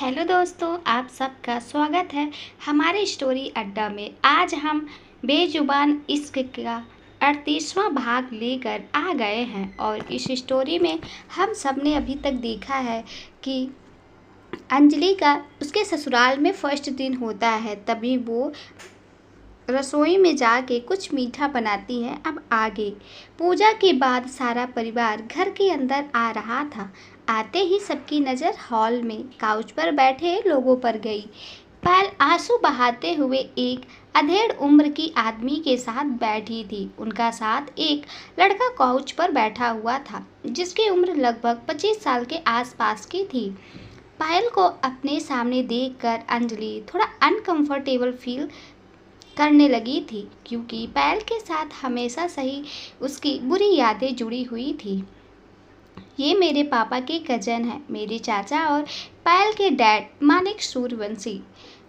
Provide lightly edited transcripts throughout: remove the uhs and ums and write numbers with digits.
Hello दोस्तों, आप सबका स्वागत है हमारे स्टोरी अड्डा में। आज हम बेजुबान इश्क का 38वां भाग लेकर आ गए हैं और इस स्टोरी में हम सब ने अभी तक देखा है कि अंजलि का उसके ससुराल में फर्स्ट दिन होता है। तभी वो रसोई में जाके कुछ मीठा बनाती है। अब आगे पूजा के बाद सारा परिवार घर के अंदर आ रहा था। आते ही सबकी नज़र हॉल में काउच पर बैठे लोगों पर गई। पायल आंसू बहाते हुए एक अधेड़ उम्र की आदमी के साथ बैठी थी। उनका साथ एक लड़का काउच पर बैठा हुआ था जिसकी उम्र लगभग 25 साल के आसपास की थी। पायल को अपने सामने देखकर अंजलि थोड़ा अनकंफर्टेबल फील करने लगी थी क्योंकि पायल के साथ हमेशा सही उसकी बुरी यादें जुड़ी हुई थी। ये मेरे पापा के कजन हैं, मेरे चाचा और पायल के डैड मानिक सूर्यवंशी।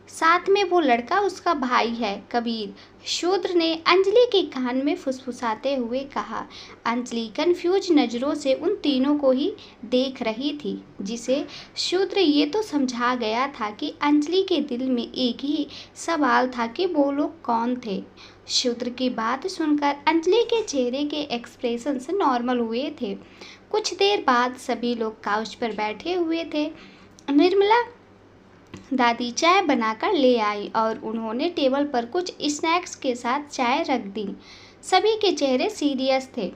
साथ में वो लड़का उसका भाई है कबीर। शूद्र ने अंजलि के कान में फुसफुसाते हुए कहा। अंजलि कंफ्यूज नज़रों से उन तीनों को ही देख रही थी, जिसे शूद्र ये तो समझा गया था कि अंजलि के दिल में एक ही सवाल था कि वो लोग कौन थे। शूद्र की बात सुनकर अंजलि के चेहरे के एक्सप्रेशंस नॉर्मल हुए थे। कुछ देर बाद सभी लोग काउच पर बैठे हुए थे। निर्मला दादी चाय बनाकर ले आई और उन्होंने टेबल पर कुछ स्नैक्स के साथ चाय रख दी। सभी के चेहरे सीरियस थे।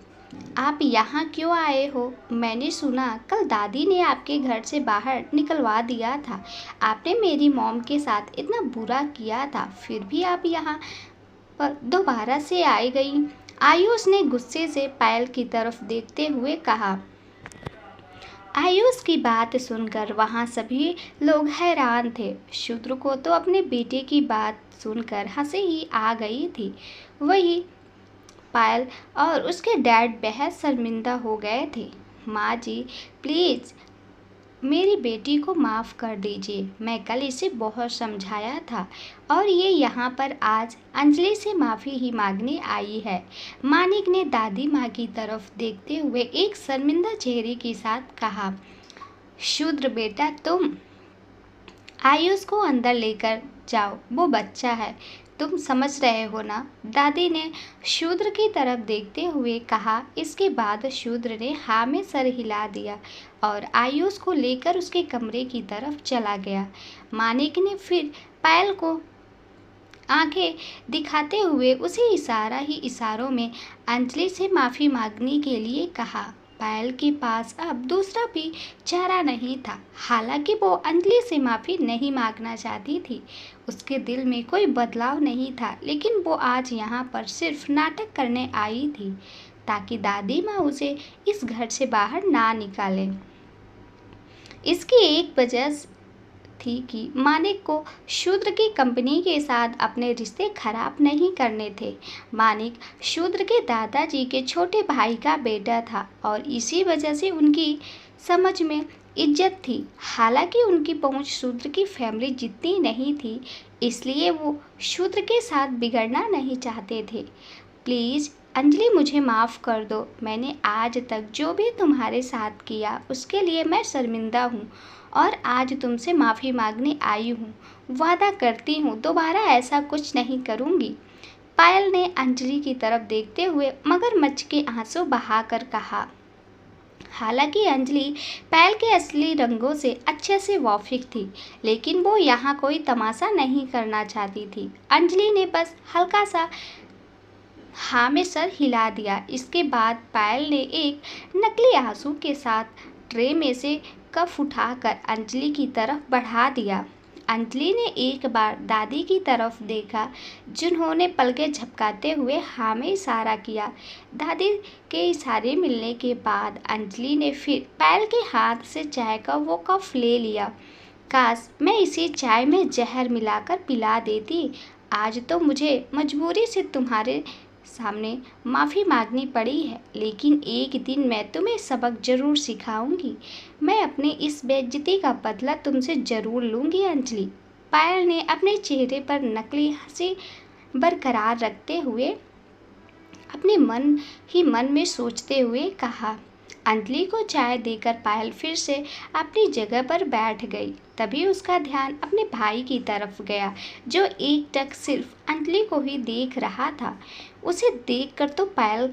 आप यहाँ क्यों आए हो? मैंने सुना कल दादी ने आपके घर से बाहर निकलवा दिया था। आपने मेरी मॉम के साथ इतना बुरा किया था, फिर भी आप यहाँ पर दोबारा से आई गई। आयुष ने गुस्से से पायल की तरफ देखते हुए कहा। आयुष की बात सुनकर वहाँ सभी लोग हैरान थे। शूद्र को तो अपने बेटे की बात सुनकर हंसी ही आ गई थी। वही पायल और उसके डैड बेहद शर्मिंदा हो गए थे। माँ जी, प्लीज़ मेरी बेटी को माफ़ कर दीजिए। मैं कल इसे बहुत समझाया था और ये यहाँ पर आज अंजलि से माफ़ी ही मांगने आई है। मानिक ने दादी माँ की तरफ देखते हुए एक शर्मिंदा चेहरे के साथ कहा। शूद्र बेटा, तुम आयुष को अंदर लेकर जाओ, वो बच्चा है, तुम समझ रहे हो ना? दादी ने शूद्र की तरफ देखते हुए कहा। इसके बाद शूद्र ने हाँ में सर हिला दिया और आयुष को लेकर उसके कमरे की तरफ चला गया। मानिक ने फिर पायल को आंखें दिखाते हुए उसी इशारों में अंजलि से माफ़ी मांगने के लिए कहा। पायल के पास अब दूसरा भी चारा नहीं था। हालांकि वो अंजलि से माफ़ी नहीं मांगना चाहती थी, उसके दिल में कोई बदलाव नहीं था, लेकिन वो आज यहाँ पर सिर्फ नाटक करने आई थी ताकि दादी माँ उसे इस घर से बाहर ना निकालें। इसकी एक वजह थी कि मानिक को शूद्र की कंपनी के साथ अपने रिश्ते खराब नहीं करने थे। मानिक शूद्र के दादाजी के छोटे भाई का बेटा था और इसी वजह से उनकी समझ में इज्जत थी। हालांकि उनकी पहुंच शूद्र की फैमिली जितनी नहीं थी, इसलिए वो शूद्र के साथ बिगड़ना नहीं चाहते थे। प्लीज़ अंजलि, मुझे माफ़ कर दो। मैंने आज तक जो भी तुम्हारे साथ किया उसके लिए मैं शर्मिंदा हूँ और आज तुमसे माफ़ी मांगने आई हूँ। वादा करती हूँ दोबारा ऐसा कुछ नहीं करूँगी। पायल ने अंजलि की तरफ देखते हुए मगरमच्छ के आंसू बहाकर कहा। हालांकि अंजलि पायल के असली रंगों से अच्छे से वाकिफ थी, लेकिन वो यहाँ कोई तमाशा नहीं करना चाहती थी। अंजलि ने बस हल्का सा हाँ में सर हिला दिया। इसके बाद पायल ने एक नकली आंसू के साथ ट्रे में से कप उठाकर अंजलि की तरफ बढ़ा दिया। अंजलि ने एक बार दादी की तरफ देखा, जिन्होंने पलकें झपकाते हुए हाँ में इशारा किया। दादी के इशारे मिलने के बाद अंजलि ने फिर पायल के हाथ से चाय का वो कप ले लिया। काश मैं इसी चाय में जहर मिलाकर पिला देती। आज तो मुझे मजबूरी से तुम्हारे सामने माफ़ी मांगनी पड़ी है, लेकिन एक दिन मैं तुम्हें सबक ज़रूर सिखाऊंगी। मैं अपनी इस बेइज्जती का बदला तुमसे ज़रूर लूँगी अंजलि। पायल ने अपने चेहरे पर नकली हंसी बरकरार रखते हुए अपने मन ही मन में सोचते हुए कहा। अंजलि को चाय देकर पायल फिर से अपनी जगह पर बैठ गई। तभी उसका ध्यान अपने भाई की तरफ गया, जो एकटक सिर्फ अंजलि को ही देख रहा था। उसे देखकर तो पायल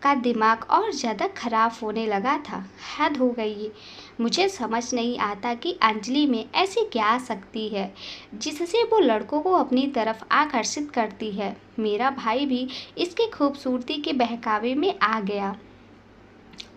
का दिमाग और ज़्यादा खराब होने लगा था। हद हो गई है। मुझे समझ नहीं आता कि अंजलि में ऐसी क्या शक्ति है जिससे वो लड़कों को अपनी तरफ आकर्षित करती है। मेरा भाई भी इसकी खूबसूरती के बहकावे में आ गया।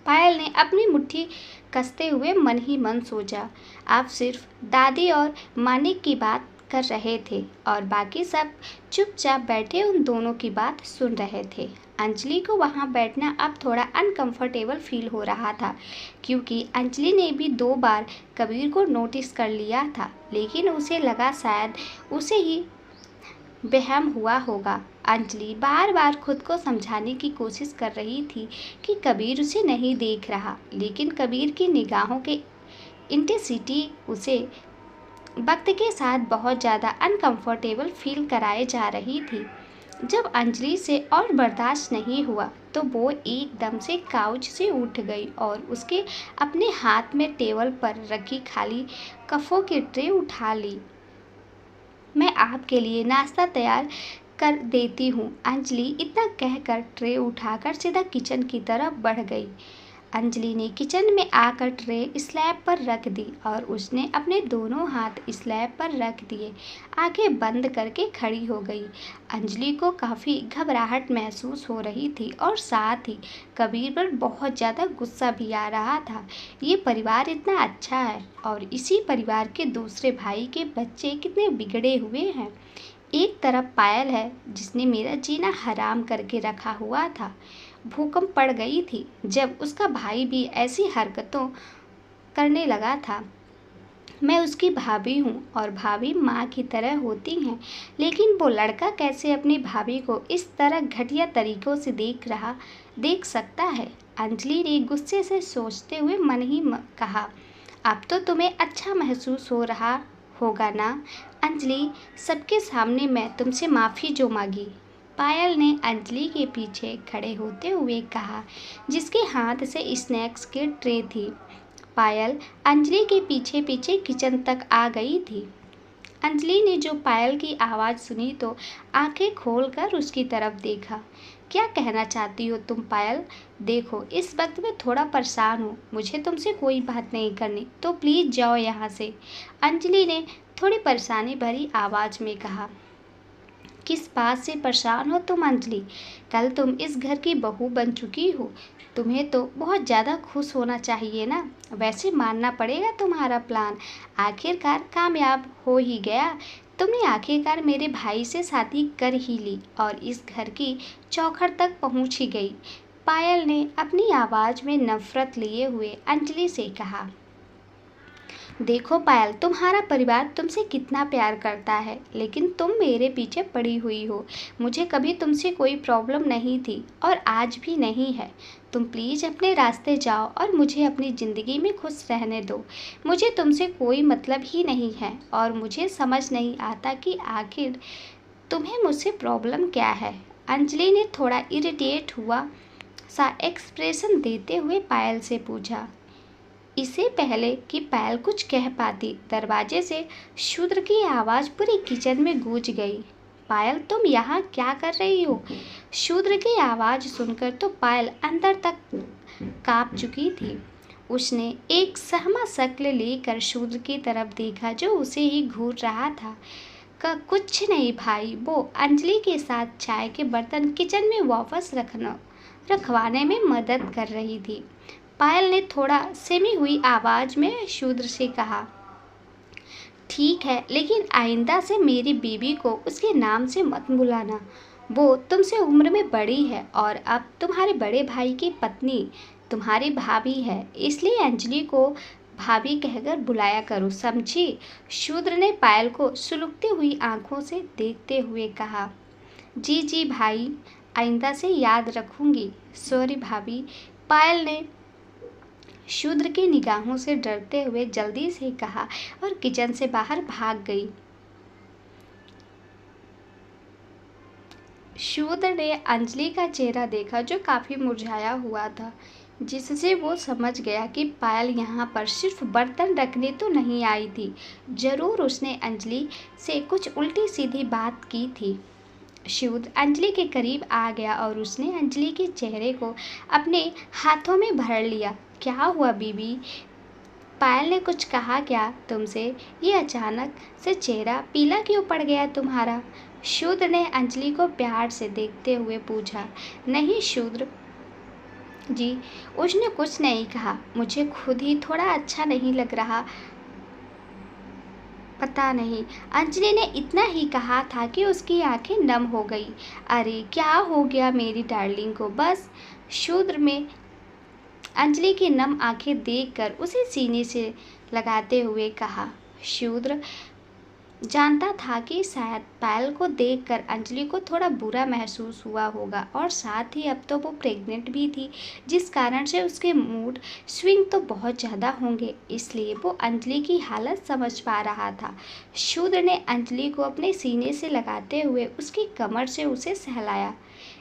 पायल ने अपनी मुट्ठी कसते हुए मन ही मन सोचा, आप सिर्फ दादी और मानिक की बात कर रहे थे और बाकी सब चुपचाप बैठे उन दोनों की बात सुन रहे थे। अंजलि को वहाँ बैठना अब थोड़ा अनकंफर्टेबल फील हो रहा था, क्योंकि अंजलि ने भी 2 बार कबीर को नोटिस कर लिया था, लेकिन उसे लगा शायद उसे ही वहम हुआ होगा। अंजलि बार बार खुद को समझाने की कोशिश कर रही थी कि कबीर उसे नहीं देख रहा, लेकिन कबीर की निगाहों के इंटेंसिटी उसे वक्त के साथ बहुत ज़्यादा अनकंफर्टेबल फील कराए जा रही थी। जब अंजलि से और बर्दाश्त नहीं हुआ तो वो एकदम से काउच से उठ गई और उसके अपने हाथ में टेबल पर रखी खाली कफों की ट्रे उठा ली। मैं आपके लिए नाश्ता तैयार कर देती हूँ। अंजलि इतना कहकर ट्रे उठाकर सीधा किचन की तरफ बढ़ गई। अंजलि ने किचन में आकर ट्रे स्लैब पर रख दी और उसने अपने दोनों हाथ स्लैब पर रख दिए, आंखें बंद करके खड़ी हो गई। अंजलि को काफ़ी घबराहट महसूस हो रही थी और साथ ही कबीर पर बहुत ज़्यादा गुस्सा भी आ रहा था। ये परिवार इतना अच्छा है और इसी परिवार के दूसरे भाई के बच्चे कितने बिगड़े हुए हैं। एक तरफ पायल है जिसने मेरा जीना हराम करके रखा हुआ था। भूकंप पड़ गई थी जब उसका भाई भी ऐसी हरकतों करने लगा था। मैं उसकी भाभी हूँ और भाभी माँ की तरह होती हैं, लेकिन वो लड़का कैसे अपनी भाभी को इस तरह घटिया तरीकों से देख सकता है। अंजलि ने गुस्से से सोचते हुए मन ही कहा, अब तो तुम्हें अच्छा महसूस हो रहा होगा ना अंजलि, सबके सामने मैं तुमसे माफ़ी जो मांगी। पायल ने अंजलि के पीछे खड़े होते हुए कहा, जिसके हाथ से स्नैक्स की ट्रे थी। पायल अंजलि के पीछे पीछे किचन तक आ गई थी। अंजलि ने जो पायल की आवाज़ सुनी तो आंखें खोलकर उसकी तरफ देखा। क्या कहना चाहती हो तुम पायल? देखो, इस वक्त मैं थोड़ा परेशान हूँ, मुझे तुमसे कोई बात नहीं करनी, तो प्लीज़ जाओ यहाँ से। अंजलि ने थोड़ी परेशानी भरी आवाज़ में कहा। किस बात से परेशान हो तुम अंजलि? कल तुम इस घर की बहू बन चुकी हो, तुम्हें तो बहुत ज़्यादा खुश होना चाहिए ना। वैसे मानना पड़ेगा तुम्हारा प्लान आखिरकार कामयाब हो ही गया। तुमने आखिरकार मेरे भाई से शादी कर ही ली और इस घर की चौखट तक पहुंच ही गई। पायल ने अपनी आवाज़ में नफरत लिए हुए अंजलि से कहा। देखो पायल, तुम्हारा परिवार तुमसे कितना प्यार करता है, लेकिन तुम मेरे पीछे पड़ी हुई हो। मुझे कभी तुमसे कोई प्रॉब्लम नहीं थी और आज भी नहीं है। तुम प्लीज़ अपने रास्ते जाओ और मुझे अपनी ज़िंदगी में खुश रहने दो। मुझे तुमसे कोई मतलब ही नहीं है और मुझे समझ नहीं आता कि आखिर तुम्हें मुझसे प्रॉब्लम क्या है। अंजलि ने थोड़ा इरिटेट हुआ सा एक्सप्रेशन देते हुए पायल से पूछा। इससे पहले कि पायल कुछ कह पाती, दरवाजे से शूद्र की आवाज़ पूरी किचन में गूंज गई। पायल, तुम यहाँ क्या कर रही हो? शूद्र की आवाज़ सुनकर तो पायल अंदर तक कांप चुकी थी। उसने एक सहमा शक्ल लेकर शूद्र की तरफ देखा जो उसे ही घूर रहा था। कुछ नहीं भाई, वो अंजलि के साथ चाय के बर्तन किचन में वापस रखवाने में मदद कर रही थी। पायल ने थोड़ा सेमी हुई आवाज़ में शूद्र से कहा। ठीक है, लेकिन आइंदा से मेरी बीवी को उसके नाम से मत बुलाना। वो तुमसे उम्र में बड़ी है और अब तुम्हारे बड़े भाई की पत्नी तुम्हारी भाभी है, इसलिए अंजलि को भाभी कहकर बुलाया करो, समझी? शूद्र ने पायल को सुलगती हुई आंखों से देखते हुए कहा। जी जी भाई, आइंदा से याद रखूंगी। सॉरी भाभी। पायल ने शूद्र की निगाहों से डरते हुए जल्दी से कहा और किचन से बाहर भाग गई। शूद्र ने अंजलि का चेहरा देखा जो काफी मुरझाया हुआ था। जिससे वो समझ गया कि पायल यहाँ पर सिर्फ बर्तन रखने तो नहीं आई थी। जरूर उसने अंजलि से कुछ उल्टी सीधी बात की थी। शूद्र अंजलि के करीब आ गया और उसने अंजलि के चेहरे को अपने हाथों में भर लिया। क्या हुआ बीबी? पायल ने कुछ कहा क्या तुमसे? ये अचानक से चेहरा पीला क्यों पड़ गया तुम्हारा? शूद्र ने अंजलि को प्यार से देखते हुए पूछा। नहीं शूद्र जी, उसने कुछ नहीं कहा। मुझे खुद ही थोड़ा अच्छा नहीं लग रहा। पता नहीं। अंजलि ने इतना ही कहा था कि उसकी आंखें नम हो गई। अरे क्या हो गया मेरी डार्लिंग को? बस। शूद्र में अंजलि की नम आंखें देखकर उसे सीने से लगाते हुए कहा। शूद्र जानता था कि शायद पायल को देखकर अंजलि को थोड़ा बुरा महसूस हुआ होगा और साथ ही अब तो वो प्रेग्नेंट भी थी, जिस कारण से उसके मूड स्विंग तो बहुत ज़्यादा होंगे, इसलिए वो अंजलि की हालत समझ पा रहा था। शूद्र ने अंजलि को अपने सीने से लगाते हुए उसकी कमर से उसे सहलाया।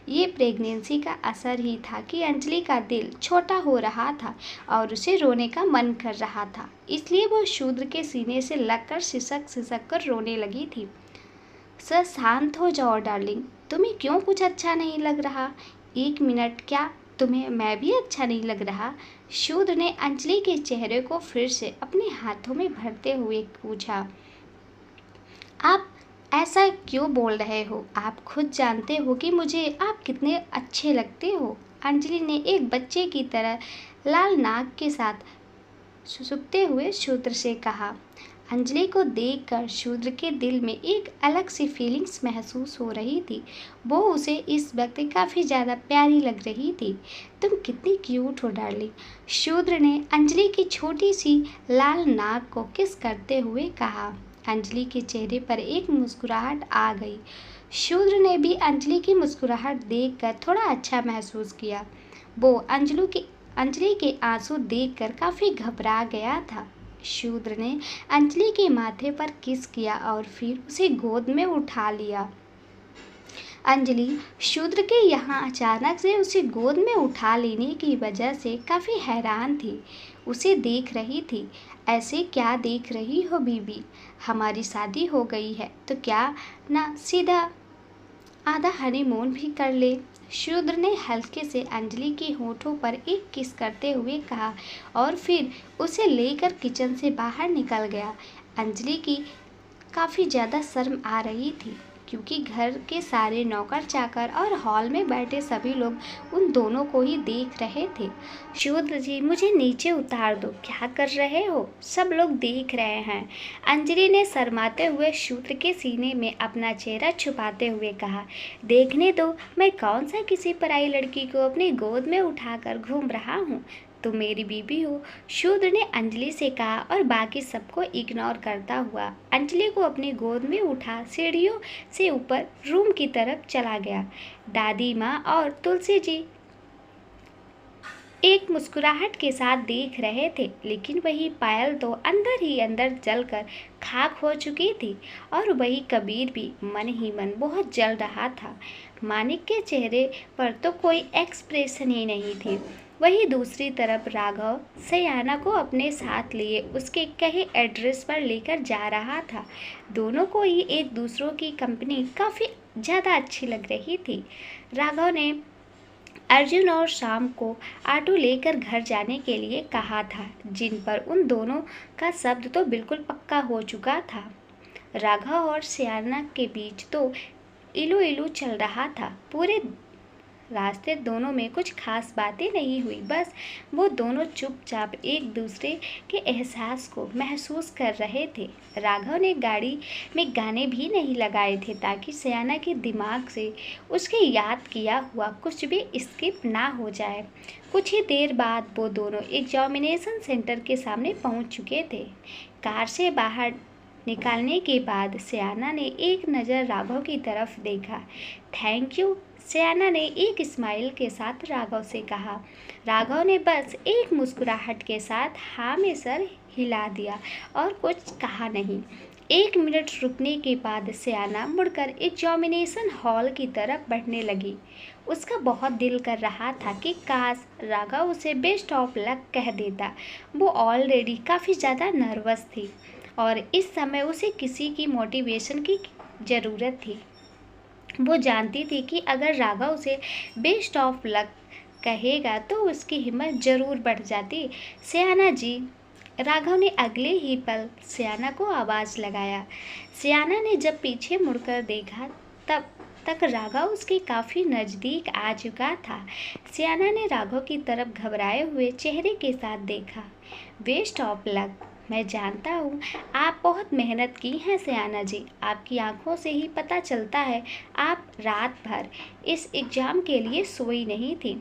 ये प्रेगनेंसी का असर ही था कि अंजलि का दिल छोटा हो रहा था और उसे रोने का मन कर रहा था, इसलिए वो शूद्र के सीने से लगकर सिसक सिसक कर रोने लगी थी। सर शांत हो जाओ डार्लिंग, तुम्हें क्यों कुछ अच्छा नहीं लग रहा? एक मिनट, क्या तुम्हें मैं भी अच्छा नहीं लग रहा? शूद्र ने अंजलि के चेहरे को फिर से अपने हाथों में भरते हुए पूछा। आप ऐसा क्यों बोल रहे हो? आप खुद जानते हो कि मुझे आप कितने अच्छे लगते हो। अंजलि ने एक बच्चे की तरह लाल नाक के साथ सुसुकते हुए शूद्र से कहा। अंजलि को देखकर शूद्र के दिल में एक अलग सी फीलिंग्स महसूस हो रही थी। वो उसे इस वक्त काफ़ी ज़्यादा प्यारी लग रही थी। तुम कितनी क्यूट हो डार्लिंग, शूद्र ने अंजलि की छोटी सी लाल नाक को किस करते हुए कहा। अंजलि के चेहरे पर एक मुस्कुराहट आ गई। शूद्र ने भी अंजलि की मुस्कुराहट देखकर थोड़ा अच्छा महसूस किया। वो अंजलि के आंसू देखकर काफ़ी घबरा गया था। शूद्र ने अंजलि के माथे पर किस किया और फिर उसे गोद में उठा लिया। अंजलि शूद्र के यहाँ अचानक से उसे गोद में उठा लेने की वजह से काफ़ी हैरान थी। उसे देख रही थी। ऐसे क्या देख रही हो बीबी? हमारी शादी हो गई है तो क्या ना सीधा आधा हनीमून भी कर ले? शूद्र ने हल्के से अंजलि के होठों पर एक किस करते हुए कहा और फिर उसे लेकर किचन से बाहर निकल गया। अंजलि की काफ़ी ज़्यादा शर्म आ रही थी क्योंकि घर के सारे नौकर चाकर और हॉल में बैठे सभी लोग उन दोनों को ही देख रहे थे। शूद्र जी, मुझे नीचे उतार दो। क्या कर रहे हो? सब लोग देख रहे हैं। अंजलि ने शर्माते हुए शूद्र के सीने में अपना चेहरा छुपाते हुए कहा। देखने दो, मैं कौन सा किसी पराई लड़की को अपनी गोद में उठाकर घूम रहा हूँ। तुम मेरी बीबी हो, शूद्र ने अंजलि से कहा और बाकी सबको इग्नोर करता हुआ अंजलि को अपनी गोद में उठा सीढ़ियों से ऊपर रूम की तरफ चला गया। दादी माँ और तुलसी जी एक मुस्कुराहट के साथ देख रहे थे, लेकिन वही पायल तो अंदर ही अंदर जलकर खाक हो चुकी थी और वही कबीर भी मन ही मन बहुत जल रहा था। मानिक के चेहरे पर तो कोई एक्सप्रेशन ही नहीं थी। वहीं दूसरी तरफ राघव सयाना को अपने साथ लिए उसके कहे एड्रेस पर लेकर जा रहा था। दोनों को ही एक दूसरों की कंपनी काफ़ी ज़्यादा अच्छी लग रही थी। राघव ने अर्जुन और शाम को ऑटो लेकर घर जाने के लिए कहा था, जिन पर उन दोनों का शब्द तो बिल्कुल पक्का हो चुका था। राघव और सयाना के बीच तो इलू इलू चल रहा था। पूरे रास्ते दोनों में कुछ खास बातें नहीं हुई, बस वो दोनों चुपचाप एक दूसरे के एहसास को महसूस कर रहे थे। राघव ने गाड़ी में गाने भी नहीं लगाए थे ताकि सयाना के दिमाग से उसके याद किया हुआ कुछ भी स्किप ना हो जाए। कुछ ही देर बाद वो दोनों एग्जामिनेशन सेंटर के सामने पहुंच चुके थे। कार से बाहर निकालने के बाद सयाना ने एक नज़र राघव की तरफ देखा। थैंक यू, सयाना ने एक स्माइल के साथ राघव से कहा। राघव ने बस एक मुस्कुराहट के साथ हाँ में सर हिला दिया और कुछ कहा नहीं। 1 मिनट रुकने के बाद सयाना मुड़कर एग्जामिनेशन हॉल की तरफ बढ़ने लगी। उसका बहुत दिल कर रहा था कि काश राघव उसे बेस्ट ऑफ लक कह देता। वो ऑलरेडी काफ़ी ज़्यादा नर्वस थी और इस समय उसे किसी की मोटिवेशन की ज़रूरत थी। वो जानती थी कि अगर राघव उसे बेस्ट ऑफ लक कहेगा तो उसकी हिम्मत ज़रूर बढ़ जाती। सयाना जी, राघव ने अगले ही पल सयाना को आवाज़ लगाया। सयाना ने जब पीछे मुड़कर देखा तब तक राघव उसके काफ़ी नज़दीक आ चुका था। सयाना ने राघव की तरफ घबराए हुए चेहरे के साथ देखा। बेस्ट ऑफ लक, मैं जानता हूँ आप बहुत मेहनत की हैं सयाना जी। आपकी आंखों से ही पता चलता है आप रात भर इस एग्ज़ाम के लिए सोई नहीं थी।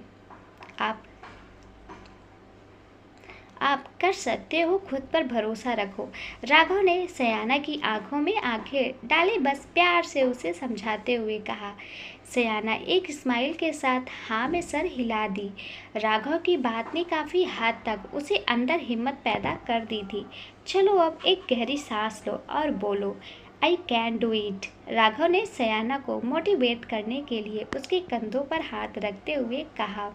आप कर सकते हो, खुद पर भरोसा रखो। राघव ने सयाना की आंखों में आंखें डाले, बस प्यार से उसे समझाते हुए कहा। सयाना एक स्माइल के साथ हाँ में सर हिला दी। राघव की बात ने काफ़ी हद तक उसे अंदर हिम्मत पैदा कर दी थी। चलो अब एक गहरी सांस लो और बोलो आई कैन डू इट। राघव ने सयाना को मोटिवेट करने के लिए उसके कंधों पर हाथ रखते हुए कहा।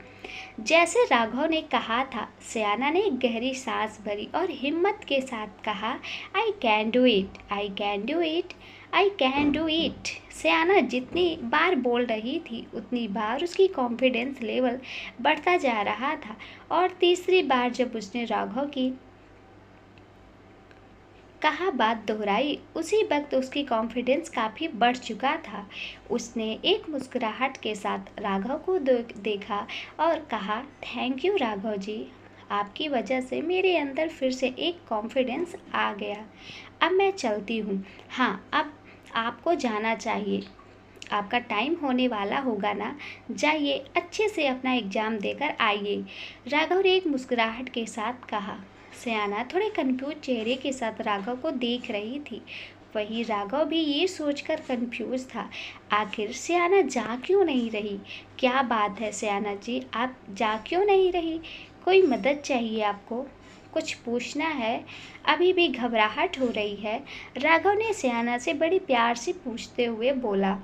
जैसे राघव ने कहा था, सयाना ने एक गहरी सांस भरी और हिम्मत के साथ कहा, I can do it, I can do it, I can do it. Sayana जितनी बार बोल रही थी उतनी बार उसकी कॉन्फिडेंस लेवल बढ़ता जा रहा था और तीसरी बार जब उसने राघव की कहा बात दोहराई, उसी वक्त उसकी कॉन्फिडेंस काफ़ी बढ़ चुका था। उसने एक मुस्कुराहट के साथ राघव को देखा और कहा, थैंक यू राघव जी, आपकी वजह से मेरे अंदर फिर से एक कॉन्फिडेंस आ गया। अब मैं चलती हूँ। हाँ, अब आपको जाना चाहिए, आपका टाइम होने वाला होगा ना। जाइए, अच्छे से अपना एग्ज़ाम देकर आइए। राघव ने एक मुस्कुराहट के साथ कहा। सयाना थोड़े कंफ्यूज चेहरे के साथ राघव को देख रही थी। वही राघव भी ये सोचकर कंफ्यूज था, आखिर सयाना जा क्यों नहीं रही। क्या बात है सयाना जी, आप जा क्यों नहीं रही? कोई मदद चाहिए आपको? कुछ पूछना है? अभी भी घबराहट हो रही है? राघव ने सयाना से बड़ी प्यार से पूछते हुए बोला।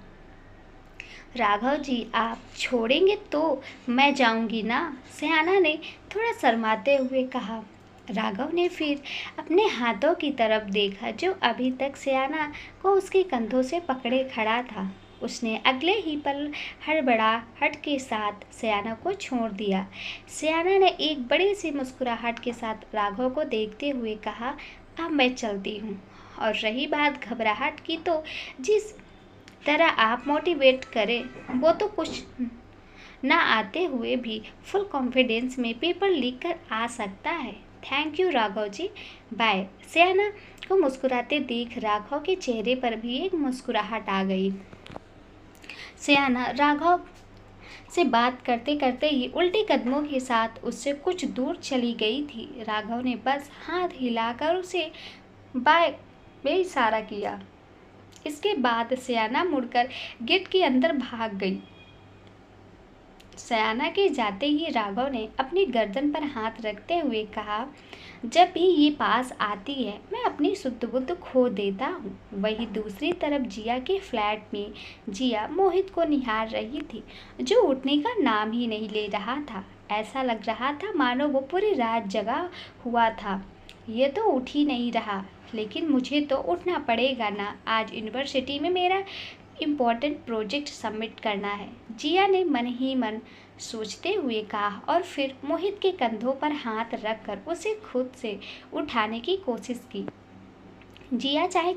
राघव जी, आप छोड़ेंगे तो मैं जाऊंगी ना, सयाना ने थोड़ा शर्माते हुए कहा। राघव ने फिर अपने हाथों की तरफ देखा जो अभी तक सयाना को उसके कंधों से पकड़े खड़ा था। उसने अगले ही पल हड़बड़ाहट के साथ सयाना को छोड़ दिया। सयाना ने एक बड़ी सी मुस्कुराहट के साथ राघव को देखते हुए कहा, अब मैं चलती हूँ। और रही बात घबराहट की, तो जिस तरह आप मोटिवेट करें वो तो कुछ ना आते हुए भी फुल कॉन्फिडेंस में पेपर लीक कर आ सकता है। Thank you Raghav ji, bye. Sayana को मुस्कुराते देख राघव के चेहरे पर भी एक मुस्कुराहट आ गई। सयाना राघव से बात करते करते ही उल्टे कदमों के साथ उससे कुछ दूर चली गई थी। राघव ने बस हाथ हिलाकर उसे बाय में इशारा किया। इसके बाद सयाना मुड़कर गेट के अंदर भाग गई। सयाना के जाते ही राघव ने अपनी गर्दन पर हाथ रखते हुए कहा, जब भी ये पास आती है मैं अपनी सुध बुद्ध खो देता हूँ। वही दूसरी तरफ जिया के फ्लैट में जिया मोहित को निहार रही थी, जो उठने का नाम ही नहीं ले रहा था। ऐसा लग रहा था मानो वो पूरी रात जगा हुआ था। ये तो उठ ही नहीं रहा, लेकिन मुझे तो उठना पड़ेगा ना, आज यूनिवर्सिटी में मेरा इम्पोर्टेंट प्रोजेक्ट सबमिट करना है, जिया ने मन ही मन सोचते हुए कहा और फिर मोहित के कंधों पर हाथ रखकर उसे खुद से उठाने की कोशिश की। जिया चाहे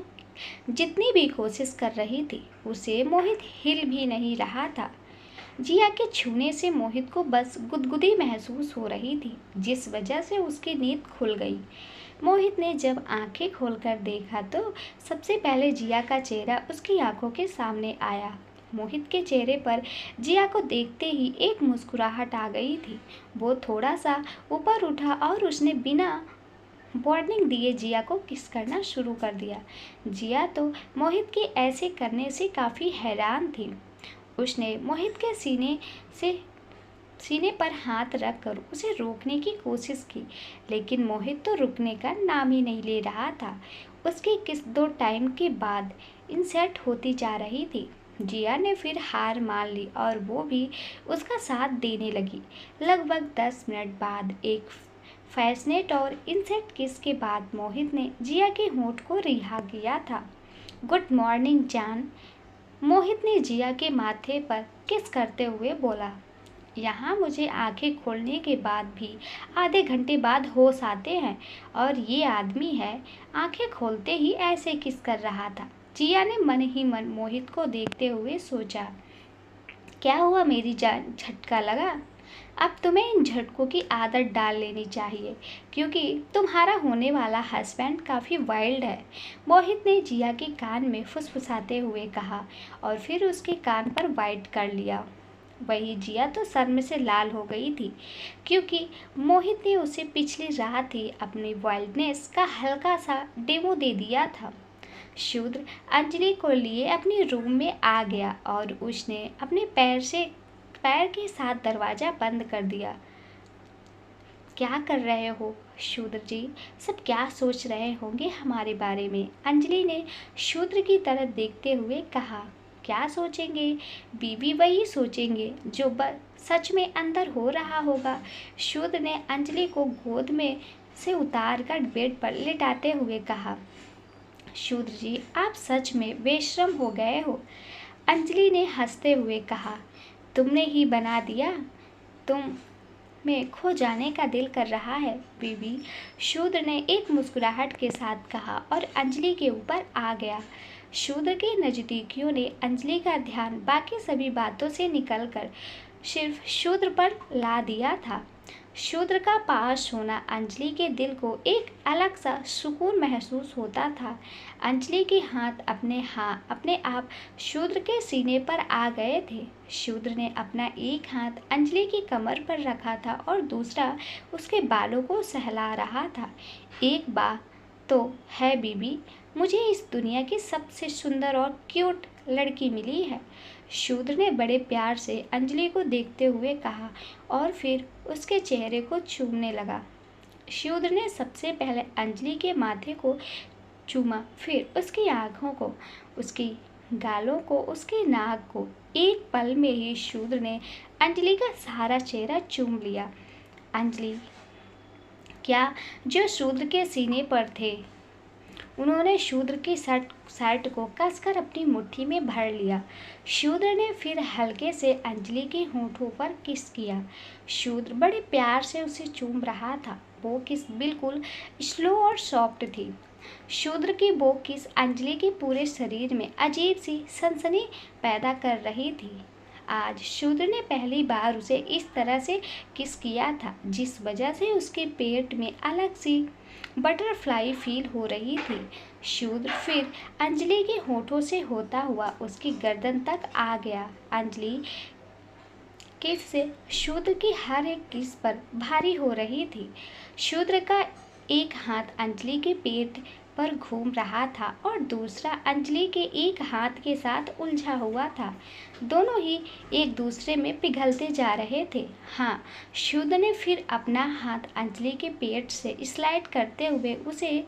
जितनी भी कोशिश कर रही थी, उसे मोहित हिल भी नहीं रहा था। जिया के छूने से मोहित को बस गुदगुदी महसूस हो रही थी, जिस वजह से उसकी नींद खुल गई। मोहित ने जब आंखें खोलकर देखा तो सबसे पहले जिया का चेहरा उसकी आंखों के सामने आया। मोहित के चेहरे पर जिया को देखते ही एक मुस्कुराहट आ गई थी। वो थोड़ा सा ऊपर उठा और उसने बिना वार्निंग दिए जिया को किस करना शुरू कर दिया। जिया तो मोहित के ऐसे करने से काफ़ी हैरान थी। उसने मोहित के सीने पर हाथ रखकर उसे रोकने की कोशिश की, लेकिन मोहित तो रुकने का नाम ही नहीं ले रहा था। उसकी किस 2 टाइम के बाद इंसर्ट होती जा रही थी। जिया ने फिर हार मान ली और वो भी उसका साथ देने लगी। लगभग 10 मिनट बाद एक फैसनेट और इंसेक्ट किस के बाद मोहित ने जिया के होंठ को रिहा किया था। गुड मॉर्निंग जान, मोहित ने जिया के माथे पर किस करते हुए बोला। यहाँ मुझे आंखें खोलने के बाद भी आधे घंटे बाद होश आते हैं और ये आदमी है आंखें खोलते ही ऐसे किस कर रहा था। जिया ने मन ही मन मोहित को देखते हुए सोचा, क्या हुआ मेरी जान, झटका लगा? अब तुम्हें इन झटकों की आदत डाल लेनी चाहिए क्योंकि तुम्हारा होने वाला हस्बैंड काफ़ी वाइल्ड है, मोहित ने जिया के कान में फुसफुसाते हुए कहा और फिर उसके कान पर वाइट कर लिया। वही जिया तो शर्म से लाल हो गई थी क्योंकि मोहित ने उसे पिछली रात ही अपनी वाइल्डनेस का हल्का सा डेमो दे दिया था। शूद्र अंजलि को लिए अपने रूम में आ गया और उसने अपने पैर के साथ दरवाज़ा बंद कर दिया। क्या कर रहे हो शूद्र जी? सब क्या सोच रहे होंगे हमारे बारे में? अंजलि ने शूद्र की तरफ देखते हुए कहा। क्या सोचेंगे बीबी? वही सोचेंगे जो सच में अंदर हो रहा होगा। शूद्र ने अंजलि को गोद में से उतार कर बेड पर लेटाते हुए कहा। शूद्र जी, आप सच में बेशर्म हो गए हो, अंजलि ने हंसते हुए कहा। तुमने ही बना दिया, तुम में खो जाने का दिल कर रहा है बीबी, शूद्र ने एक मुस्कुराहट के साथ कहा और अंजलि के ऊपर आ गया। शूद्र के नज़दीकियों ने अंजलि का ध्यान बाकी सभी बातों से निकलकर सिर्फ शूद्र पर ला दिया था। शूद्र का पास होना अंजलि के दिल को एक अलग सा सुकून महसूस होता था। अंजलि के हाथ अपने आप शूद्र के सीने पर आ गए थे। शूद्र ने अपना एक हाथ अंजलि की कमर पर रखा था और दूसरा उसके बालों को सहला रहा था। एक बात तो है बीबी, मुझे इस दुनिया की सबसे सुंदर और क्यूट लड़की मिली है, शूद्र ने बड़े प्यार से अंजलि को देखते हुए कहा और फिर उसके चेहरे को चूमने लगा। शूद्र ने सबसे पहले अंजलि के माथे को चूमा, फिर उसकी आँखों को, उसकी गालों को, उसके नाक को। एक पल में ही शूद्र ने अंजलि का सारा चेहरा चूम लिया। अंजलि क्या जो शूद्र के सीने पर थे, उन्होंने शूद्र की शर्ट को कसकर अपनी मुट्ठी में भर लिया। शूद्र ने फिर हल्के से अंजलि के होंठों पर किस किया। शूद्र बड़े प्यार से उसे चूम रहा था। वो किस बिल्कुल स्लो और सॉफ्ट थी। शूद्र की वो किस अंजलि के पूरे शरीर में अजीब सी सनसनी पैदा कर रही थी। आज शूद्र ने पहली बार उसे इस तरह से किस किया था, जिस वजह से उसके पेट में अलग सी बटरफ्लाई फील हो रही थी। शूद्र फिर अंजलि के होठों से होता हुआ उसकी गर्दन तक आ गया। अंजलि किस से शूद्र की हर एक किस पर भारी हो रही थी। शूद्र का एक हाथ अंजलि के पेट पर घूम रहा था और दूसरा अंजलि के एक हाथ के साथ उलझा हुआ था। दोनों ही एक दूसरे में पिघलते जा रहे थे। हाँ, शूद्र ने फिर अपना हाथ अंजलि के पेट से स्लाइड करते हुए उसे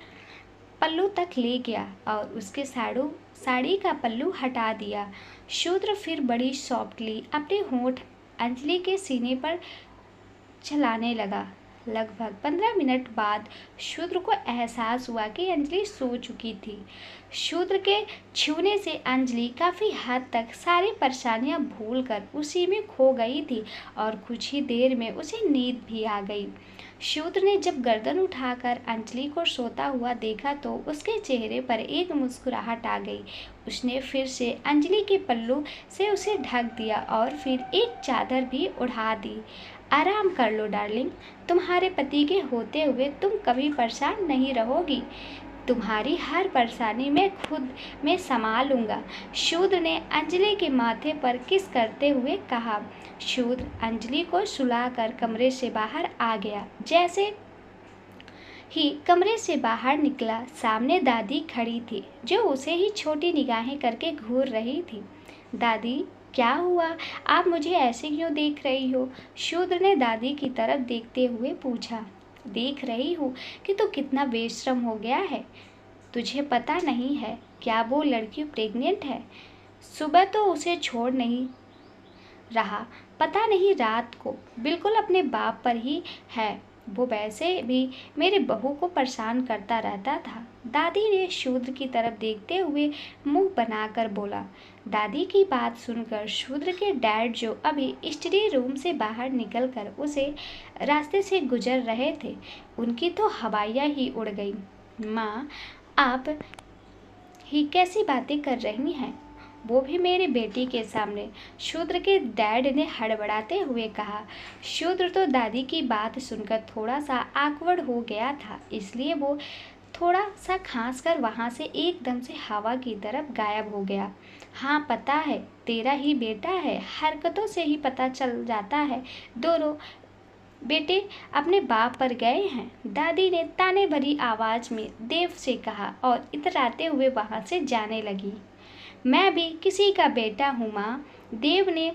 पल्लू तक ले गया और उसके साड़ी का पल्लू हटा दिया। शूद्र फिर बड़ी सॉफ्टली अपने होंठ अंजलि के सीने पर चलाने लगा। लगभग 15 मिनट बाद शूद्र को एहसास हुआ कि अंजलि सो चुकी थी। शूद्र के छूने से अंजलि काफ़ी हद तक सारी परेशानियां भूलकर उसी में खो गई थी और कुछ ही देर में उसे नींद भी आ गई। शूद्र ने जब गर्दन उठाकर अंजलि को सोता हुआ देखा तो उसके चेहरे पर एक मुस्कुराहट आ गई। उसने फिर से अंजलि के पल्लू से उसे ढक दिया और फिर एक चादर भी उड़ा दी। आराम कर लो डार्लिंग, तुम्हारे पति के होते हुए तुम कभी परेशान नहीं रहोगी। तुम्हारी हर परेशानी मैं खुद में संभाल लूँगा, शूद्र ने अंजलि के माथे पर किस करते हुए कहा। शूद्र अंजलि को सुलाकर कमरे से बाहर आ गया। जैसे ही कमरे से बाहर निकला, सामने दादी खड़ी थी जो उसे ही छोटी निगाहें करके घूर रही थी। दादी, क्या हुआ? आप मुझे ऐसे क्यों देख रही हो? शूद्र ने दादी की तरफ देखते हुए पूछा। देख रही हूँ कि तू कितना बेशर्म हो गया है, तुझे पता नहीं है क्या वो लड़की प्रेग्नेंट है? सुबह तो उसे छोड़ नहीं रहा, पता नहीं रात को बिल्कुल अपने बाप पर ही है। वो वैसे भी मेरे बहू को परेशान करता रहता था। दादी ने शूद्र की तरफ देखते हुए मुंह बनाकर बोला। दादी की बात सुनकर शूद्र के डैड, जो अभी स्टडी रूम से बाहर निकलकर उसे रास्ते से गुजर रहे थे, उनकी तो हवाइयाँ ही उड़ गई। माँ, आप ही कैसी बातें कर रही हैं, वो भी मेरी बेटी के सामने? शूद्र के डैड ने हड़बड़ाते हुए कहा। शूद्र तो दादी की बात सुनकर थोड़ा सा आकवर्ड हो गया था, इसलिए वो थोड़ा सा खांस कर वहाँ से एकदम से हवा की तरफ गायब हो गया। हाँ, पता है, तेरा ही बेटा है, हरकतों से ही पता चल जाता है। दोनों बेटे अपने बाप पर गए हैं, दादी ने ताने भरी आवाज में देव से कहा और इतराते हुए वहां से जाने लगी। मैं भी किसी का बेटा हूँ माँ, देव ने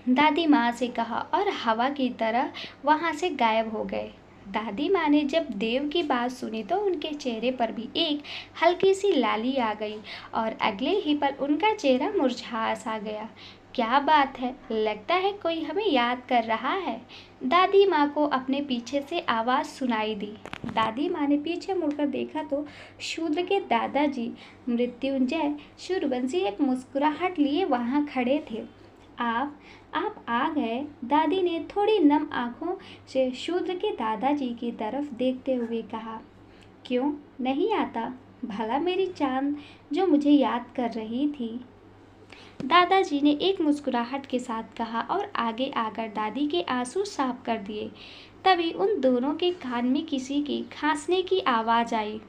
दादी माँ से कहा और हवा की तरह वहां से गायब हो गए। दादी माँ ने जब देव की बात सुनी तो उनके चेहरे पर भी एक हल्की सी लाली आ गई और अगले ही पल उनका चेहरा मुरझा सा गया। क्या बात है, लगता है कोई हमें याद कर रहा है। दादी माँ को अपने पीछे से आवाज़ सुनाई दी। दादी माँ ने पीछे मुड़कर देखा तो शूद्र के दादाजी मृत्युंजय सूर्यवंशी एक मुस्कुराहट लिए वहाँ खड़े थे। आप आ गए, दादी ने थोड़ी नम आंखों से शूद्र के दादाजी की तरफ देखते हुए कहा। क्यों नहीं आता भला मेरी चांद, जो मुझे याद कर रही थी? दादाजी ने एक मुस्कुराहट के साथ कहा और आगे आकर दादी के आंसू साफ कर दिए। तभी उन दोनों के कान में किसी की खांसने की आवाज़ आई।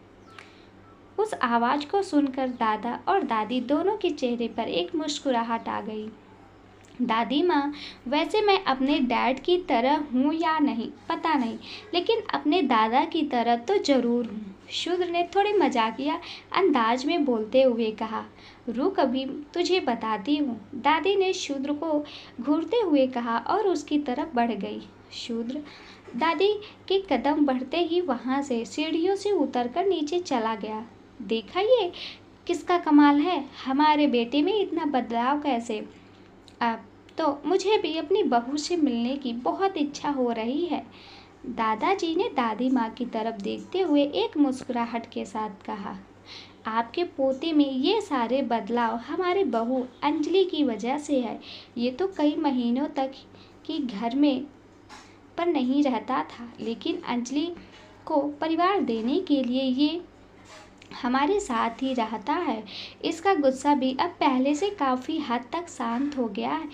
उस आवाज़ को सुनकर दादा और दादी दोनों के चेहरे पर एक मुस्कुराहट आ गई। दादी माँ, वैसे मैं अपने डैड की तरह हूँ या नहीं पता नहीं, लेकिन अपने दादा की तरह तो ज़रूर हूँ, शूद्र ने थोड़े मजाकिया अंदाज में बोलते हुए कहा। रुक, अभी तुझे बताती हूँ, दादी ने शूद्र को घूरते हुए कहा और उसकी तरफ बढ़ गई। शूद्र दादी के कदम बढ़ते ही वहाँ से सीढ़ियों से उतरकर नीचे चला गया। देखा ये किसका कमाल है, हमारे बेटे में इतना बदलाव कैसे? अब तो मुझे भी अपनी बहू से मिलने की बहुत इच्छा हो रही है, दादाजी ने दादी माँ की तरफ देखते हुए एक मुस्कुराहट के साथ कहा। आपके पोते में ये सारे बदलाव हमारे बहू अंजलि की वजह से है। ये तो कई महीनों तक कि घर में पर नहीं रहता था, लेकिन अंजलि को परिवार देने के लिए ये हमारे साथ ही रहता है। इसका गुस्सा भी अब पहले से काफ़ी हद तक शांत हो गया है।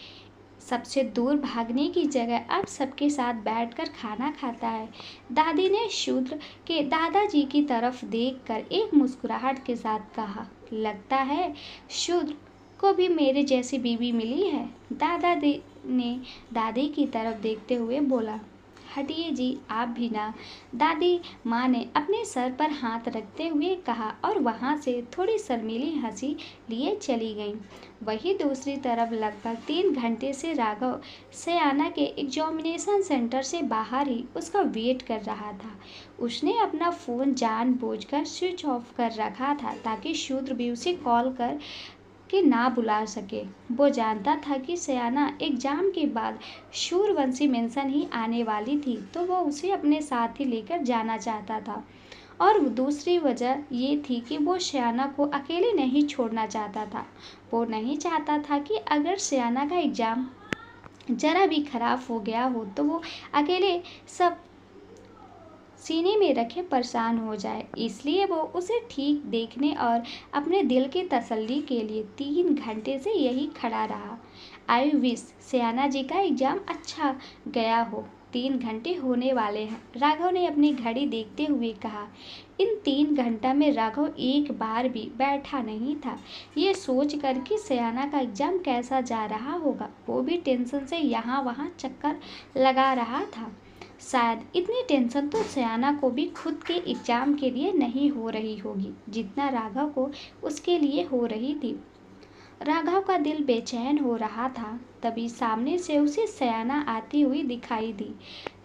सबसे दूर भागने की जगह अब सबके साथ बैठकर खाना खाता है। दादी ने शूद्र के दादाजी की तरफ देखकर एक मुस्कुराहट के साथ कहा। लगता है शूद्र को भी मेरे जैसी बीवी मिली है, दादाजी ने दादी की तरफ देखते हुए बोला। हटिए जी, आप भी ना, दादी माँ ने अपने सर पर हाथ रखते हुए कहा और वहाँ से थोड़ी शर्मीली हंसी लिए चली गई। वहीं दूसरी तरफ लगभग 3 घंटे से राघव सयाना के एग्जामिनेशन सेंटर से बाहर ही उसका वेट कर रहा था। उसने अपना फ़ोन जानबूझकर स्विच ऑफ कर रखा था ताकि शूद्र भी उसे कॉल कर कि ना बुला सके। वो जानता था कि सयाना एग्जाम के बाद सूर्यवंशी मेंशन ही आने वाली थी, तो वो उसे अपने साथ ही लेकर जाना चाहता था। और दूसरी वजह ये थी कि वो सयाना को अकेले नहीं छोड़ना चाहता था। वो नहीं चाहता था कि अगर सयाना का एग्ज़ाम ज़रा भी खराब हो गया हो तो वो अकेले सब सीने में रखे परेशान हो जाए। इसलिए वो उसे ठीक देखने और अपने दिल की तसल्ली के लिए 3 घंटे से यही खड़ा रहा। आई विश सयाना जी का एग्ज़ाम अच्छा गया हो, 3 घंटे होने वाले हैं, राघव ने अपनी घड़ी देखते हुए कहा। इन 3 घंटा में राघव एक बार भी बैठा नहीं था, ये सोच कर कि सयाना का एग्ज़ाम कैसा जा रहा होगा। वो भी टेंशन से यहाँ वहाँ चक्कर लगा रहा था। शायद इतनी टेंशन तो सयाना को भी खुद के एग्ज़ाम के लिए नहीं हो रही होगी जितना राघव को उसके लिए हो रही थी। राघव का दिल बेचैन हो रहा था। तभी सामने से उसे सयाना आती हुई दिखाई दी।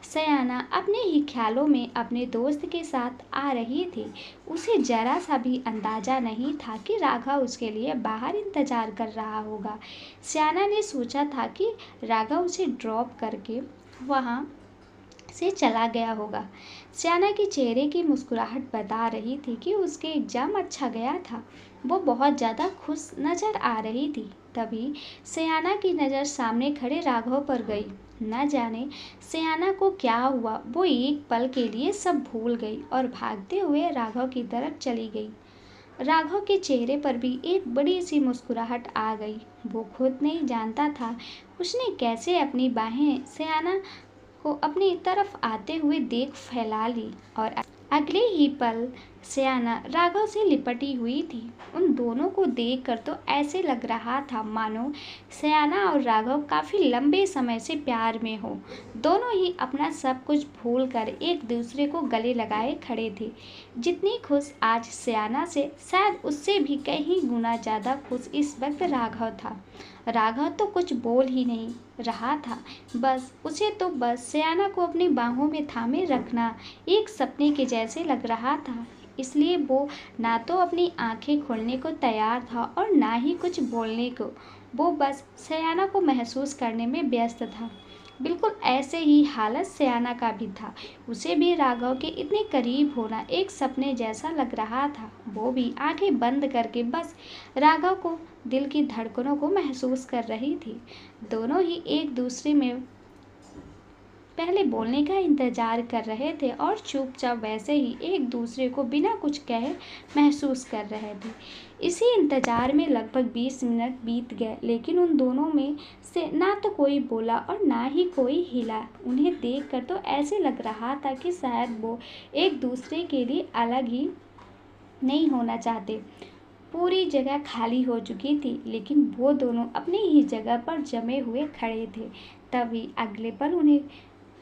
सयाना अपने ही ख्यालों में अपने दोस्त के साथ आ रही थी। उसे जरा सा भी अंदाजा नहीं था कि राघव उसके लिए बाहर इंतजार कर रहा होगा। सयाना ने सोचा था कि राघव उसे ड्रॉप करके वहाँ से चला गया होगा। सयाना के चेहरे की मुस्कुराहट बता रही थी कि उसके एग्जाम अच्छा गया था। वो बहुत ज़्यादा खुश नजर आ रही थी। तभी सयाना की नज़र सामने खड़े राघव पर गई। न जाने सयाना को क्या हुआ, वो एक पल के लिए सब भूल गई और भागते हुए राघव की तरफ चली गई। राघव के चेहरे पर भी एक बड़ी सी मुस्कुराहट आ गई। वो खुद नहीं जानता था उसने कैसे अपनी बाहें सयाना को अपनी तरफ आते हुए देख फैला ली और अगले ही पल सयाना राघव से लिपटी हुई थी। उन दोनों को देखकर तो ऐसे लग रहा था मानो सयाना और राघव काफी लंबे समय से प्यार में हो। दोनों ही अपना सब कुछ भूलकर एक दूसरे को गले लगाए खड़े थे। जितनी खुश आज सयाना से, शायद उससे भी कहीं गुना ज्यादा खुश इस वक्त राघव था। राघव तो कुछ बोल ही नहीं रहा था। उसे तो बस सयाना को अपनी बाहों में थामे रखना एक सपने के जैसे लग रहा था। इसलिए वो ना तो अपनी आंखें खोलने को तैयार था और ना ही कुछ बोलने को। वो बस सयाना को महसूस करने में व्यस्त था। बिल्कुल ऐसे ही हालत सयाना का भी था। उसे भी राघव के इतने करीब होना एक सपने जैसा लग रहा था। वो भी आंखें बंद करके बस राघव को दिल की धड़कनों को महसूस कर रही थी। दोनों ही एक दूसरे में पहले बोलने का इंतजार कर रहे थे और चुपचाप वैसे ही एक दूसरे को बिना कुछ कहे महसूस कर रहे थे। इसी इंतजार में लगभग 20 मिनट बीत गए, लेकिन उन दोनों में से ना तो कोई बोला और ना ही कोई हिला। उन्हें देखकर तो ऐसे लग रहा था कि शायद वो एक दूसरे के लिए अलग ही नहीं होना चाहते। पूरी जगह खाली हो चुकी थी, लेकिन वो दोनों अपनी ही जगह पर जमे हुए खड़े थे। तभी अगले पल उन्हें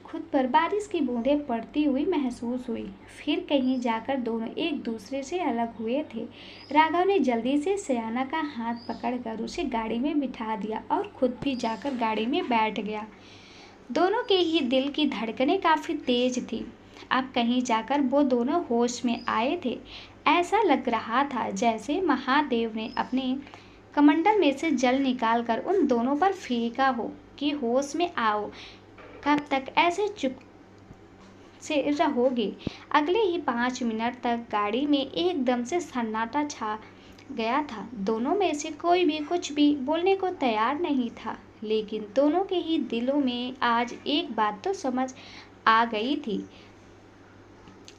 खुद पर बारिश की बूंदें पड़ती हुई महसूस हुई। फिर कहीं जाकर दोनों एक दूसरे से अलग हुए थे। राघव ने जल्दी से सयाना का हाथ पकड़कर उसे गाड़ी में बिठा दिया और खुद भी जाकर गाड़ी में बैठ गया। दोनों के ही दिल की धड़कनें काफ़ी तेज थी। अब कहीं जाकर वो दोनों होश में आए थे। ऐसा लग रहा था जैसे महादेव ने अपने कमंडल में से जल निकालकर उन दोनों पर फेंका हो कि होश में आओ, कब तक ऐसे चुप से रहोगे। अगले ही 5 मिनट तक गाड़ी में एकदम से सन्नाटा छा गया था। दोनों में से कोई भी कुछ भी बोलने को तैयार नहीं था, लेकिन दोनों के ही दिलों में आज एक बात तो समझ आ गई थी।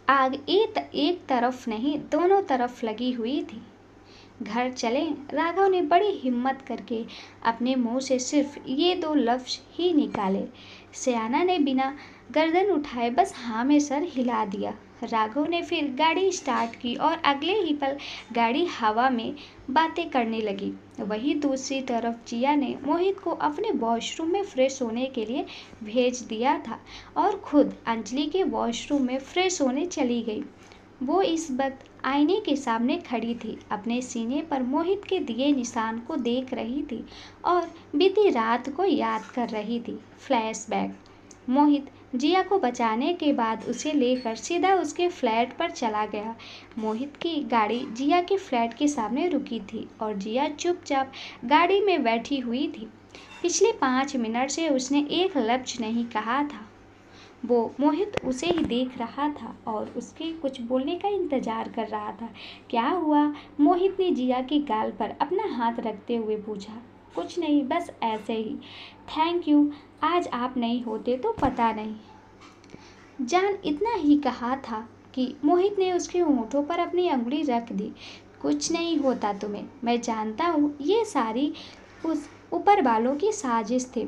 आग एक तरफ नहीं, दोनों तरफ लगी हुई थी। घर चलें, राघव ने बड़ी हिम्मत करके अपने मुंह से सिर्फ ये 2 लफ्ज ही निकाले। सयाना ने बिना गर्दन उठाए बस हाँ में सर हिला दिया। राघव ने फिर गाड़ी स्टार्ट की और अगले ही पल गाड़ी हवा में बातें करने लगी। वहीं दूसरी तरफ जिया ने मोहित को अपने वॉशरूम में फ्रेश होने के लिए भेज दिया था और खुद अंजलि के वॉशरूम में फ्रेश होने चली गई। वो इस वक्त आईने के सामने खड़ी थी, अपने सीने पर मोहित के दिए निशान को देख रही थी और बीती रात को याद कर रही थी। फ्लैशबैक। मोहित जिया को बचाने के बाद उसे लेकर सीधा उसके फ्लैट पर चला गया। मोहित की गाड़ी जिया के फ्लैट के सामने रुकी थी और जिया चुपचाप गाड़ी में बैठी हुई थी। पिछले 5 मिनट से उसने एक लफ्ज नहीं कहा था। वो मोहित उसे ही देख रहा था और उसके कुछ बोलने का इंतजार कर रहा था। क्या हुआ? मोहित ने जिया के गाल पर अपना हाथ रखते हुए पूछा। कुछ नहीं, बस ऐसे ही। थैंक यू, आज आप नहीं होते तो पता नहीं। जान इतना ही कहा था कि मोहित ने उसके होंठों पर अपनी अंगुली रख दी। कुछ नहीं होता तुम्हें, मैं जानता हूँ ये सारी उस ऊपर वालों की साजिश थी।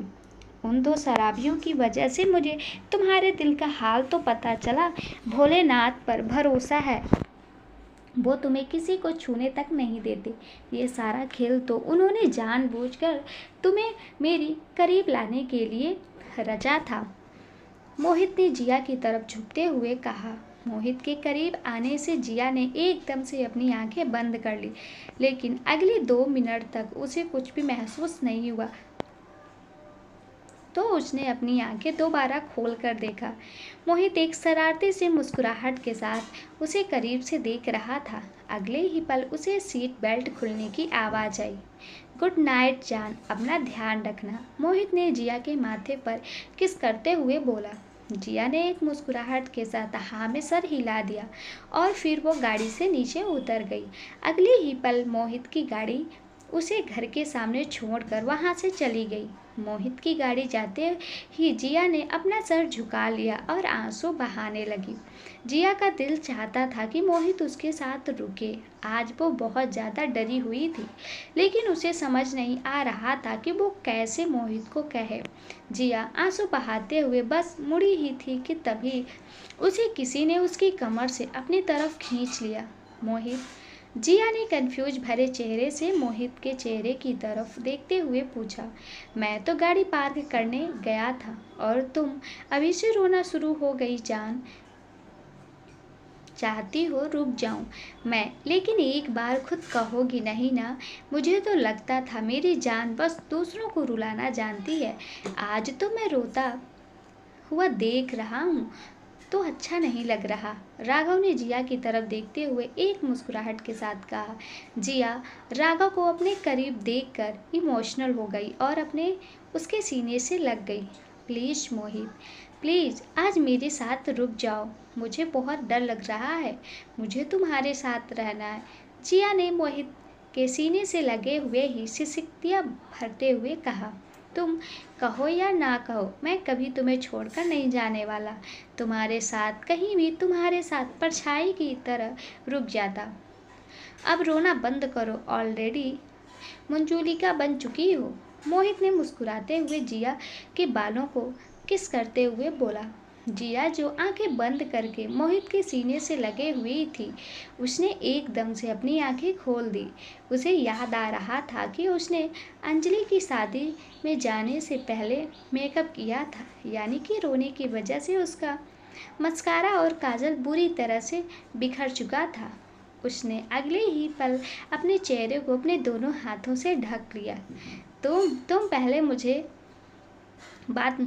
उन 2 शराबियों की वजह से मुझे तुम्हारे दिल का हाल तो पता चला। भोलेनाथ पर भरोसा है, वो तुम्हें किसी को छूने तक नहीं देते। ये सारा खेल तो उन्होंने जानबूझकर तुम्हें मेरी करीब लाने के लिए रचा था। मोहित ने जिया की तरफ झुकते हुए कहा। मोहित के करीब आने से जिया ने एकदम से अपनी आंखें बंद कर ली, लेकिन अगले 2 मिनट तक उसे कुछ भी महसूस नहीं हुआ। तो उसने अपनी आंखें दोबारा खोल कर देखा। मोहित एक शरारती सी मुस्कुराहट के साथ उसे करीब से देख रहा था। अगले ही पल उसे सीट बेल्ट खुलने की आवाज़ आई। गुड नाइट जान, अपना ध्यान रखना, मोहित ने जिया के माथे पर किस करते हुए बोला। जिया ने एक मुस्कुराहट के साथ हाँ में सर हिला दिया और फिर वो गाड़ी से नीचे उतर गई। अगले ही पल मोहित की गाड़ी उसे घर के सामने छोड़कर वहां से चली गई। मोहित की गाड़ी जाते ही जिया ने अपना सर झुका लिया और आंसू बहाने लगी। जिया का दिल चाहता था कि मोहित उसके साथ रुके। आज वो बहुत ज़्यादा डरी हुई थी, लेकिन उसे समझ नहीं आ रहा था कि वो कैसे मोहित को कहे। जिया आंसू बहाते हुए बस मुड़ी ही थी कि तभी उसे किसी ने उसकी कमर से अपनी तरफ खींच लिया। मोहित, जिया ने कंफ्यूज भरे चेहरे से मोहित के चेहरे की तरफ देखते हुए पूछा। मैं तो गाड़ी पार्क करने गया था और तुम अभी से रोना शुरू हो गई जान। चाहती हो रुक जाऊं मैं, लेकिन एक बार खुद कहोगी नहीं ना। मुझे तो लगता था मेरी जान बस दूसरों को रुलाना जानती है। आज तो मैं रोता हुआ देख रहा हूँ तो अच्छा नहीं लग रहा। राघव ने जिया की तरफ देखते हुए एक मुस्कुराहट के साथ कहा। जिया राघव को अपने करीब देखकर इमोशनल हो गई और अपने उसके सीने से लग गई। प्लीज़ मोहित, प्लीज़ आज मेरे साथ रुक जाओ, मुझे बहुत डर लग रहा है, मुझे तुम्हारे साथ रहना है। जिया ने मोहित के सीने से लगे हुए ही सिसकियाँ भरते हुए कहा। तुम कहो या ना कहो, मैं कभी तुम्हें छोड़कर नहीं जाने वाला। तुम्हारे साथ कहीं भी तुम्हारे साथ परछाई की तरह रुक जाता। अब रोना बंद करो, ऑलरेडी मंजूलिका बन चुकी हो। मोहित ने मुस्कुराते हुए जिया के बालों को किस करते हुए बोला। जिया जो आंखें बंद करके मोहित के सीने से लगे हुई थी, उसने एकदम से अपनी आंखें खोल दी। उसे याद आ रहा था कि उसने अंजलि की शादी में जाने से पहले मेकअप किया था, यानी कि रोने की वजह से उसका मस्कारा और काजल बुरी तरह से बिखर चुका था। उसने अगले ही पल अपने चेहरे को अपने दोनों हाथों से ढक लिया। तुम पहले मुझे बात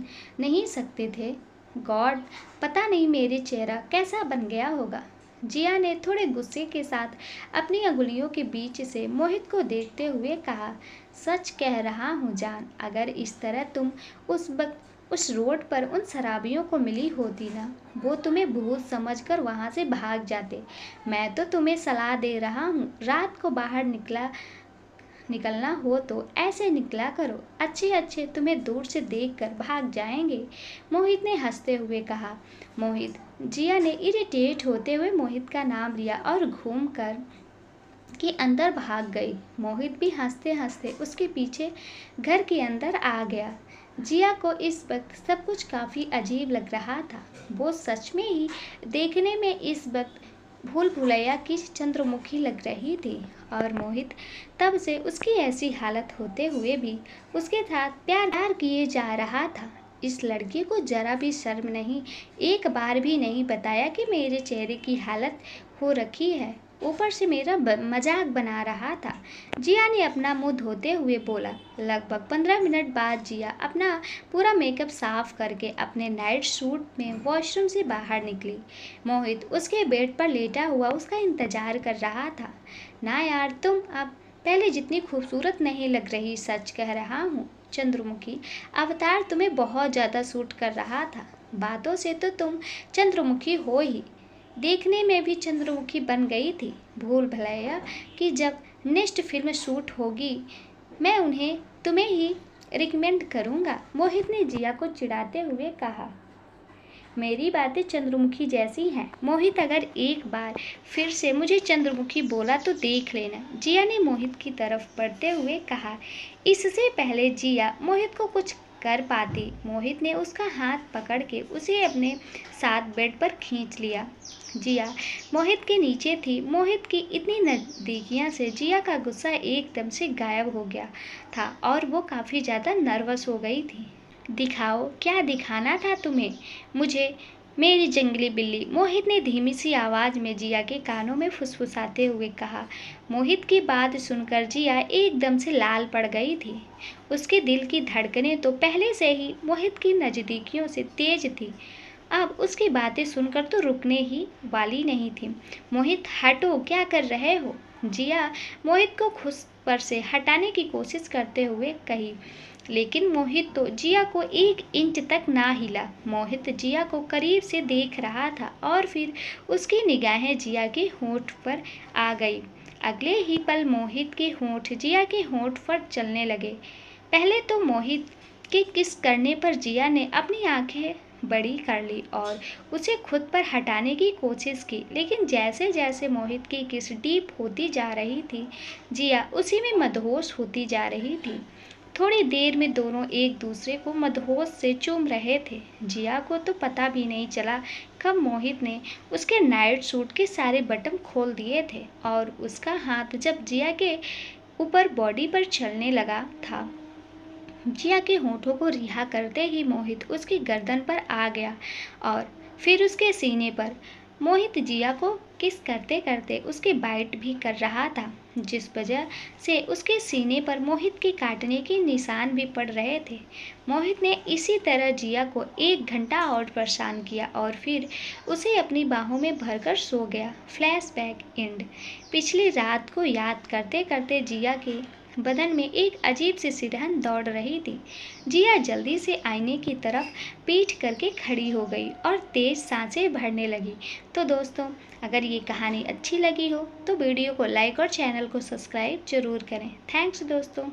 नहीं सकते थे। गॉड, पता नहीं मेरे चेहरा कैसा बन गया होगा। जिया ने थोड़े गुस्से के साथ अपनी अंगुलियों के बीच से मोहित को देखते हुए कहा। सच कह रहा हूँ जान, अगर इस तरह तुम उस रोड पर उन शराबियों को मिली होती ना, वो तुम्हें भूत समझकर वहाँ से भाग जाते। मैं तो तुम्हें सलाह दे रहा हूँ, रात को बाहर निकलना हो तो ऐसे निकला करो, अच्छे अच्छे तुम्हें दूर से देखकर भाग जाएंगे, मोहित ने हंसते हुए कहा। मोहित, जिया ने इरिटेट होते हुए मोहित का नाम लिया और घूमकर के अंदर भाग गई। मोहित भी हंसते हंसते उसके पीछे घर के अंदर आ गया। जिया को इस वक्त सब कुछ काफ़ी अजीब लग रहा था। वो सच में ही देखने में इस वक्त भूल भुलैया की चंद्रमुखी लग रही थी और मोहित तब से उसकी ऐसी हालत होते हुए भी उसके साथ प्यार किए जा रहा था। इस लड़की को जरा भी शर्म नहीं, एक बार भी नहीं बताया कि मेरे चेहरे की हालत हो रखी है, ऊपर से मेरा मजाक बना रहा था। जिया ने अपना मुंह धोते हुए बोला। लगभग 15 मिनट बाद जिया अपना पूरा मेकअप साफ करके अपने नाइट सूट में वॉशरूम से बाहर निकली। मोहित उसके बेड पर लेटा हुआ उसका इंतजार कर रहा था। ना यार, तुम अब पहले जितनी खूबसूरत नहीं लग रही, सच कह रहा हूँ। चंद्रमुखी अवतार तुम्हें बहुत ज़्यादा सूट कर रहा था। बातों से तो तुम चंद्रमुखी हो ही, देखने में भी चंद्रमुखी बन गई थी। भूल भुलैया कि जब नेक्स्ट फिल्म शूट होगी मैं तुम्हें ही रिकमेंड करूँगा, मोहित ने जिया को चिढ़ाते हुए कहा। मेरी बातें चंद्रमुखी जैसी हैं मोहित, अगर एक बार फिर से मुझे चंद्रमुखी बोला तो देख लेना, जिया ने मोहित की तरफ बढ़ते हुए कहा। इससे पहले जिया मोहित को कुछ कर पाती, मोहित ने उसका हाथ पकड़ के उसे अपने साथ बेड पर खींच लिया। जिया मोहित के नीचे थी। मोहित की इतनी नज़दीकियाँ से जिया का गुस्सा एकदम से गायब हो गया था और वो काफ़ी ज़्यादा नर्वस हो गई थी। दिखाओ, क्या दिखाना था तुम्हें मुझे? मेरी जंगली बिल्ली, मोहित ने धीमी सी आवाज में जिया के कानों में फुसफुसाते हुए कहा। मोहित की बात सुनकर जिया एकदम से लाल पड़ गई थी। उसके दिल की धड़कनें तो पहले से ही मोहित की नज़दीकियों से तेज थी। अब उसकी बातें सुनकर तो रुकने ही वाली नहीं थी। मोहित, हटो, क्या कर रहे हो? जिया मोहित को खुद पर से हटाने की कोशिश करते हुए कही। लेकिन मोहित तो जिया को 1 इंच तक ना हिला। मोहित जिया को करीब से देख रहा था और फिर उसकी निगाहें जिया के होंठ पर आ गई। अगले ही पल मोहित के होंठ जिया के होंठ पर चलने लगे। पहले तो मोहित के किस करने पर जिया ने अपनी आंखें बड़ी कर ली और उसे खुद पर हटाने की कोशिश की, लेकिन जैसे जैसे मोहित की किस डीप होती जा रही थी, जिया उसी में मदहोश होती जा रही थी। थोड़ी देर में दोनों एक दूसरे को मदहोश से चूम रहे थे। जिया को तो पता भी नहीं चला कब मोहित ने उसके नाइट सूट के सारे बटन खोल दिए थे और उसका हाथ जब जिया के ऊपर बॉडी पर चलने लगा था। जिया के होठों को रिहा करते ही मोहित उसकी गर्दन पर आ गया और फिर उसके सीने पर। मोहित जिया को किस करते करते उसके बाइट भी कर रहा था, जिस वजह से उसके सीने पर मोहित के काटने के निशान भी पड़ रहे थे। मोहित ने इसी तरह जिया को 1 घंटा और परेशान किया और फिर उसे अपनी बाहों में भरकर सो गया। Flashback and. पिछली रात को याद करते करते जिया के बदन में एक अजीब सी सिरहन दौड़ रही थी। जिया जल्दी से आईने की तरफ पीठ करके खड़ी हो गई और तेज सांसें भरने लगी। तो दोस्तों, अगर ये कहानी अच्छी लगी हो तो वीडियो को लाइक और चैनल को सब्सक्राइब जरूर करें। थैंक्स दोस्तों।